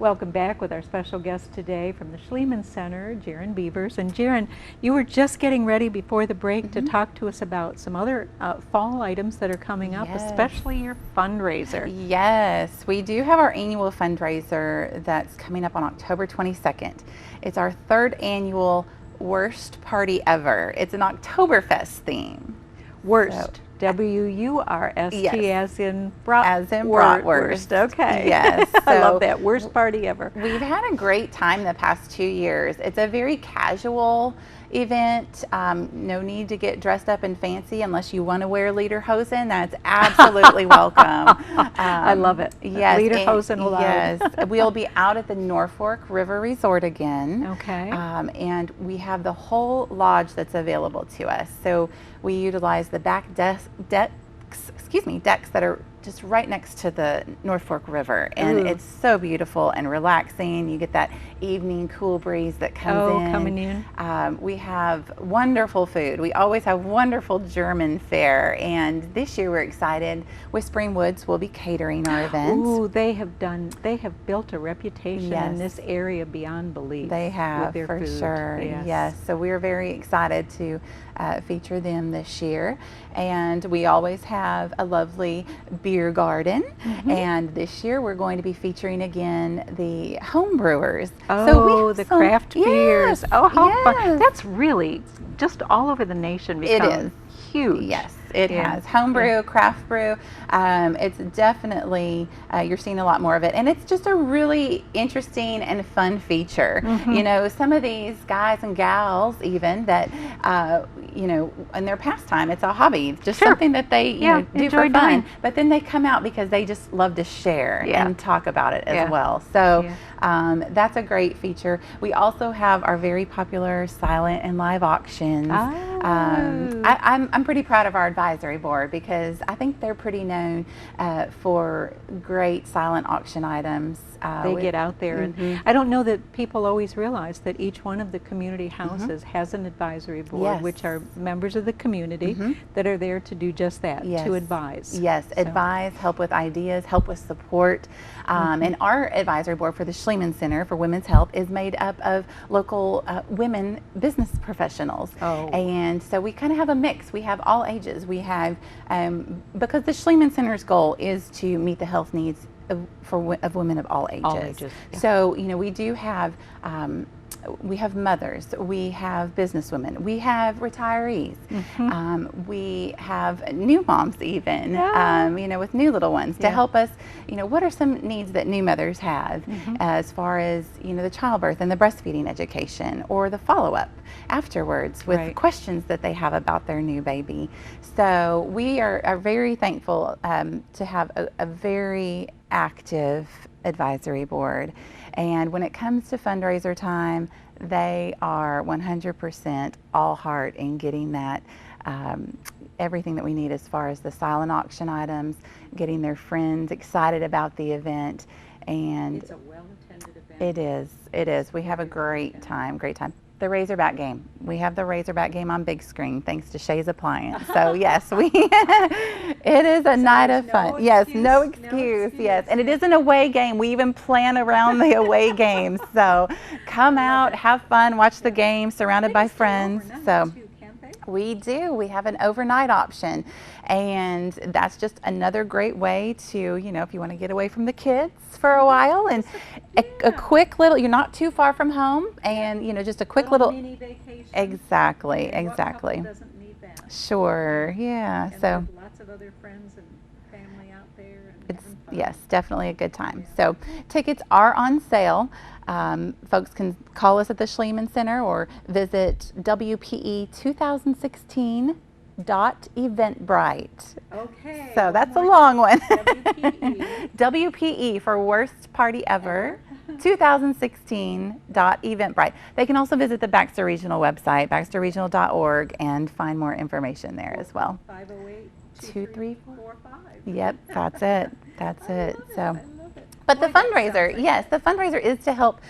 Welcome back with our special guest today from the Schliemann Center, Jaron Beavers. And Jaron, you were just getting ready before the break to talk to us about some other fall items that are coming up, especially your fundraiser. Yes, we do have our annual fundraiser that's coming up on October 22nd. It's our third annual Worst Party Ever. It's an Oktoberfest theme. Worst. W-U-R-S-T, yes. as in bratwurst. Okay. Yes. So I love that. Worst party ever. We've had a great time the past 2 years. It's a very casual event. No need to get dressed up and fancy unless you want to wear lederhosen. That's absolutely welcome. I love it. Yes. Lederhosen allowed. Yes. We'll be out at the Norfolk River Resort again. Okay. And we have the whole lodge that's available to us. So we utilize the back decks that are just right next to the Norfolk River, and it's so beautiful and relaxing. You get that evening cool breeze that coming in. We have wonderful food. We always have wonderful German fare, and this year we're excited. Whispering Woods will be catering our event. Ooh, they have built a reputation in this area beyond belief. They have, with their for food. sure. Yes, so we're very excited to feature them this year, and we always have a lovely beer garden, and this year we're going to be featuring again the home brewers. Oh, so the craft beers. Oh, how fun. Yes. That's really just all over the nation become It is huge. Yes, it has. Homebrew, craft brew. It's definitely, you're seeing a lot more of it. And it's just a really interesting and fun feature. You know, some of these guys and gals even that, you know, in their pastime, it's a hobby, just something that they you know, do for fun. But then they come out because they just love to share and talk about it as well. So that's a great feature. We also have our very popular silent and live auctions. I'm pretty proud of our advisory board because I think they're pretty known for great silent auction items. They get out there, and I don't know that people always realize that each one of the community houses has an advisory board, which are members of the community that are there to do just that, to advise. Yes, advise, help with ideas, help with support. And our advisory board for the Schliemann Center for Women's Health is made up of local women business professionals. And so we kind of have a mix. We have all ages. We have, because the Schliemann Center's goal is to meet the health needs of women of all ages. All ages. So, you know, we do have we have mothers, we have businesswomen, we have retirees, we have new moms even, you know, with new little ones to help us, you know, what are some needs that new mothers have as far as, you know, the childbirth and the breastfeeding education or the follow-up afterwards with questions that they have about their new baby. So we are very thankful to have a very active advisory board. And when it comes to fundraiser time, they are 100% all heart in getting that, everything that we need as far as the silent auction items, getting their friends excited about the event. And it's a well-attended event. It is. We have a great time. The Razorback game. We have the Razorback game on big screen thanks to Shay's Appliance. So yes, it is a night of fun. Yes, no excuse. Yes, and it is an away game. We even plan around the away games. So come out, have fun, watch the game, surrounded by friends. So we do. We have an overnight option, and that's just another great way to, you know, if you want to get away from the kids for a while and a quick little, you're not too far from home, and you know, just a quick little mini vacation. Exactly. What couple doesn't need that? Sure. Yeah. And so lots of other friends and family out there. And it's definitely a good time. So tickets are on sale. Folks can call us at the Schliemann Center or visit WPE2016.eventbrite. Okay. So that's a long one. WPE. WPE for Worst Party Ever. 2016.eventbrite. They can also visit the Baxter Regional website, baxterregional.org, and find more information there as well. 508-2345. Yep, that's it. That's it. So. But the Boy, that sounds fundraiser, like yes, the fundraiser is to help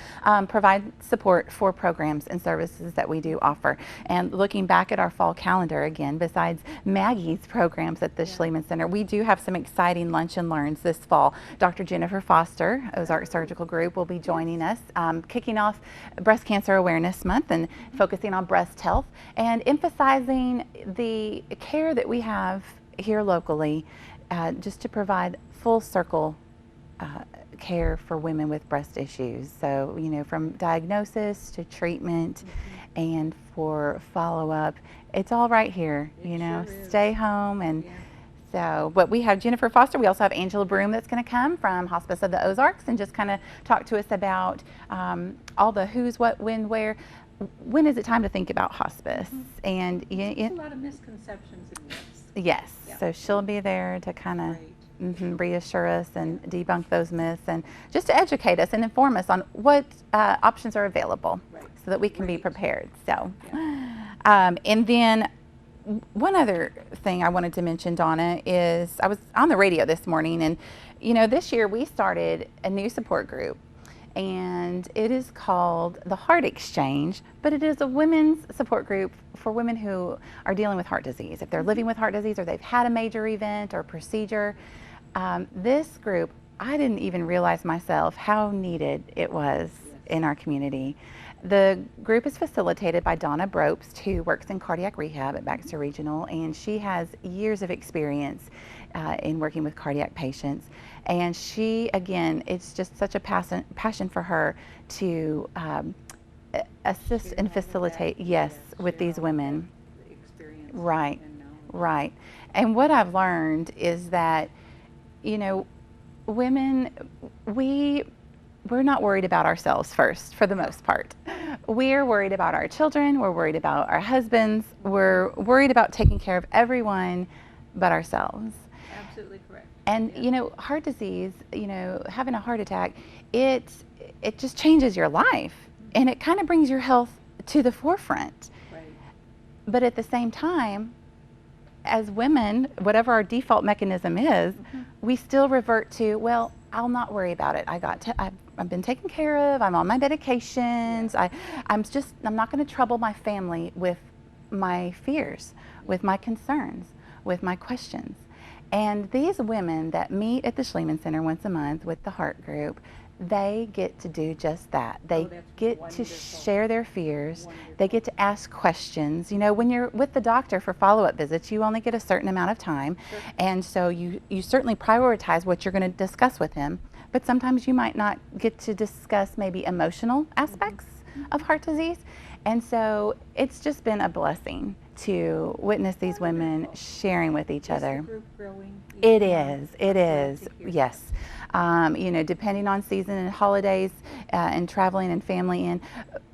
provide support for programs and services that we do offer. And looking back at our fall calendar again, besides Maggie's programs at the Schliemann Center, we do have some exciting lunch and learns this fall. Dr. Jennifer Foster, Ozark Surgical Group, will be joining us, kicking off Breast Cancer Awareness Month and focusing on breast health and emphasizing the care that we have here locally, just to provide full circle care for women with breast issues. So, you know, from diagnosis to treatment and for follow-up, it's all right here, you know, stay home. And so, but we have Jennifer Foster. We also have Angela Broom that's going to come from Hospice of the Ozarks and just kind of talk to us about all the who's, what, when, where. When is it time to think about hospice? And There's a lot of misconceptions in this. yes, so she'll be there to kind of reassure us and debunk those myths and just to educate us and inform us on what options are available so that we can be prepared. So, and then one other thing I wanted to mention, Donna, is I was on the radio this morning, and you know, this year we started a new support group, and it is called the Heart Exchange, but it is a women's support group for women who are dealing with heart disease. If they're living with heart disease or they've had a major event or procedure, this group, I didn't even realize myself how needed it was in our community. The group is facilitated by Donna Brobst, who works in cardiac rehab at Baxter Regional, and she has years of experience in working with cardiac patients. And she, again, it's just such a passion for her to assist and facilitate, yes, with these women. Right, right. And what I've learned is that, you know, women, we're not worried about ourselves first, for the most part. We're worried about our children, we're worried about our husbands, we're worried about taking care of everyone but ourselves. Absolutely correct. And you know, heart disease, you know, having a heart attack, it just changes your life, and it kind of brings your health to the forefront. Right. But at the same time, as women, whatever our default mechanism is, we still revert to, well, I'll not worry about it. I've been taken care of. I'm on my medications. I'm not going to trouble my family with my fears, with my concerns, with my questions. And these women that meet at the Schliemann Center once a month with the Heart Group, they get to do just that. They get to share their fears. They get to ask questions. You know, when you're with the doctor for follow-up visits, you only get a certain amount of time. And so you certainly prioritize what you're going to discuss with him. But sometimes you might not get to discuss maybe emotional aspects of heart disease. And so it's just been a blessing to witness these women sharing with each other. Is the group growing? It is, yes. You know, depending on season and holidays and traveling and family in,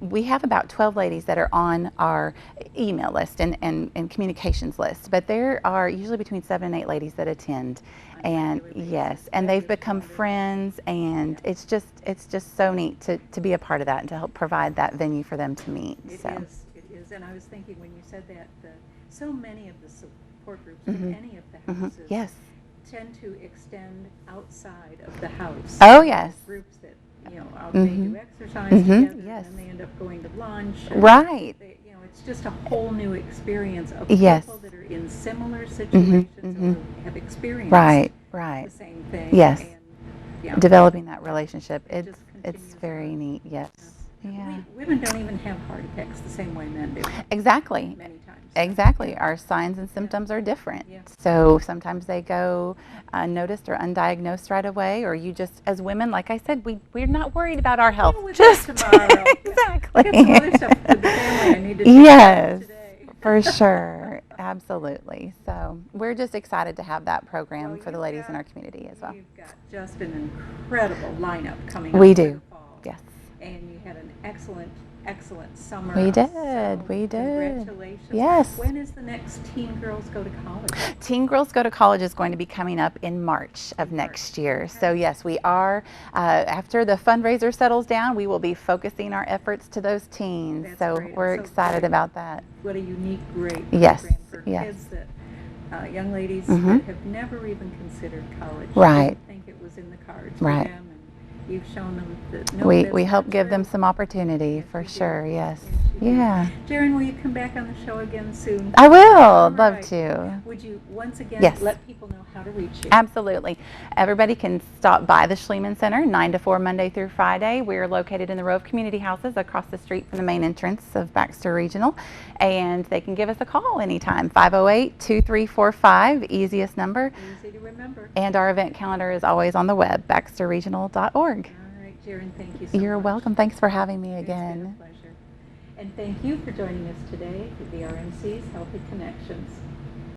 we have about 12 ladies that are on our email list and communications list, but there are usually between 7 and 8 ladies that attend. And yes, and they've become friends, and it's just so neat to be a part of that and to help provide that venue for them to meet. It is, and I was thinking when you said that, so many of the support groups in any of the houses yes. tend to extend outside of the house. Oh yes. Groups that, you know, they do exercise together, yes. and they end up going to lunch. Right. You know, it's just a whole new experience of yes. people that are in similar situations or have experienced right. the same thing. Yes. And, yeah, developing that relationship. It's very on. neat. Yes. Yeah. Women don't even have heart attacks the same way men do. Exactly. Many times. Exactly. Our signs and symptoms are different. Yeah. So sometimes they go unnoticed or undiagnosed right away, or you just, as women, like I said, we're not worried about our health. Just tomorrow. Exactly. I got some other stuff for the family I need to do yes, today. for sure. Absolutely. So we're just excited to have that program Well, for the ladies in our community as well. You've got just an incredible lineup coming up We for do. the fall. Yes. And you had an excellent summer. We did. So We did. Congratulations. Yes. When is the next Teen Girls Go to College? Teen Girls Go to College is going to be coming up in March of next year. Okay. So yes, we are, after the fundraiser settles down, we will be focusing our efforts to those teens. That's So great. we're So excited great. about that. What a unique, great Yes, program for yes. kids that, young ladies that have never even considered college. Right. Didn't think it was in the cards Right. for them. you've shown them that no, We that's help not give them true. some opportunity Yes, for you do. sure. Yes. Yes, you do. Yeah. Jaren, will you come back on the show again soon? I will. All Love right. to. Would you once again Yes. let people know how to reach you? Absolutely. Everybody can stop by the Schliemann Center 9 to 4 Monday through Friday. We're located in the row of community houses across the street from the main entrance of Baxter Regional. And they can give us a call anytime, 508-2345, easiest number. Easy to remember. And our event calendar is always on the web, baxterregional.org. All right, Jaren, thank you so much. You're welcome. Thanks for having me It's been again. a pleasure. And thank you for joining us today for the RMC's Healthy Connections.